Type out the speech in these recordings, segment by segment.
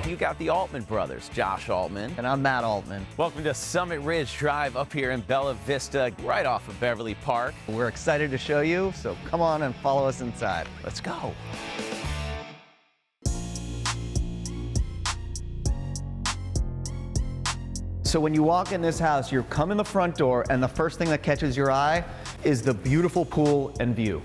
you got the Altman Brothers, Josh Altman. And I'm Matt Altman. Welcome to Summit Ridge Drive up here in Bella Vista, right off of Beverly Park. We're excited to show you, so come on and follow us inside. Let's go. So when you walk in this house, you come in the front door, and the first thing that catches your eye is the beautiful pool and view.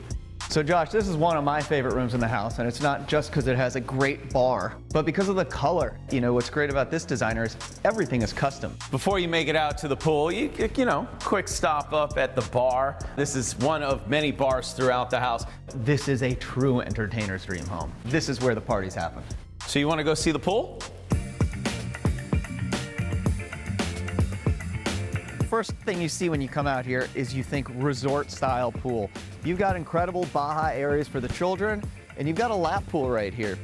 So Josh, this is one of my favorite rooms in the house, and it's not just because it has a great bar, but because of the color. You know, what's great about this designer is everything is custom. Before you make it out to the pool, you know, quick stop up at the bar. This is one of many bars throughout the house. This is a true entertainer's dream home. This is where the parties happen. So you want to go see the pool? First thing you see when you come out here is you think resort style pool. You've got incredible Baja areas for the children, and you've got a lap pool right here.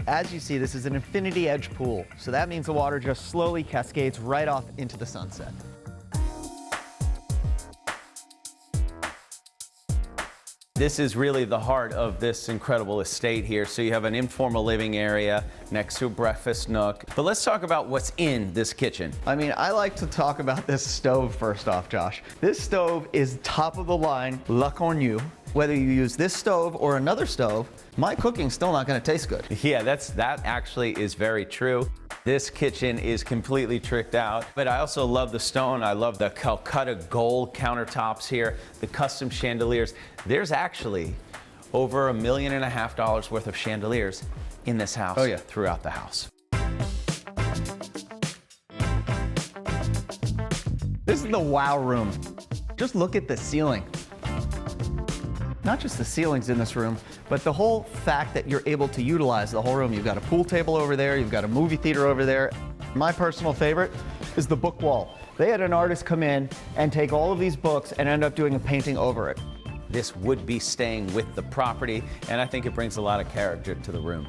As you see, this is an infinity edge pool, so that means the water just slowly cascades right off into the sunset. This is really the heart of this incredible estate here. So you have an informal living area next to a breakfast nook. But let's talk about what's in this kitchen. I mean, I like to talk about this stove first off, Josh. This stove is top of the line, La Cornue. Whether you use this stove or another stove, my cooking's still not gonna taste good. Yeah, that actually is very true. This kitchen is completely tricked out, but I also love the stone. I love the Calcutta gold countertops here, the custom chandeliers. There's actually over $1.5 million worth of chandeliers in this house. Oh, yeah. Throughout the house. This is the wow room. Just look at the ceiling. Not just the ceilings in this room, but the whole fact that you're able to utilize the whole room. You've got a pool table over there, you've got a movie theater over there. My personal favorite is the book wall. They had an artist come in and take all of these books and end up doing a painting over it. This would be staying with the property, and I think it brings a lot of character to the room.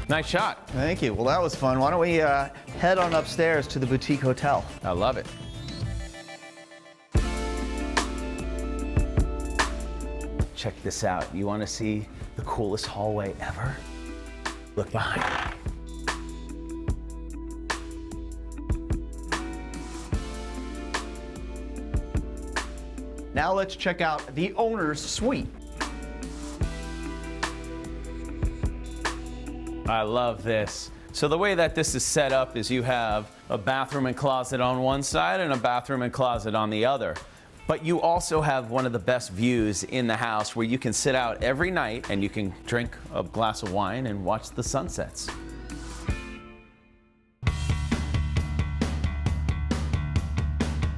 Nice shot. Thank you. Well, that was fun. Why don't we head on upstairs to the boutique hotel? I love it. Check this out. You want to see the coolest hallway ever? Look behind me. Now let's check out the owner's suite. I love this. So the way that this is set up is you have a bathroom and closet on one side and a bathroom and closet on the other. But you also have one of the best views in the house where you can sit out every night and you can drink a glass of wine and watch the sunsets.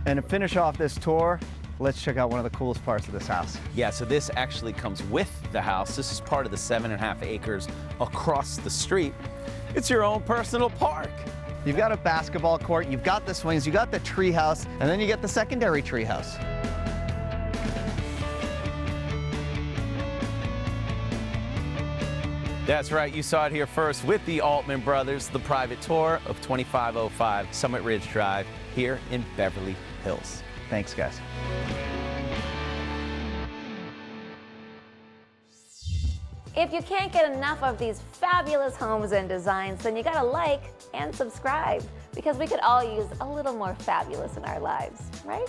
And to finish off this tour, let's check out one of the coolest parts of this house. Yeah, so this actually comes with the house. This is part of the 7.5 acres across the street. It's your own personal park. You've got a basketball court, you've got the swings, you got the tree house, and then you get the secondary tree house. That's right, you saw it here first with the Altman Brothers, the private tour of 2505 Summit Ridge Drive here in Beverly Hills. Thanks, guys. If you can't get enough of these fabulous homes and designs, then you gotta like and subscribe, because we could all use a little more fabulous in our lives, right?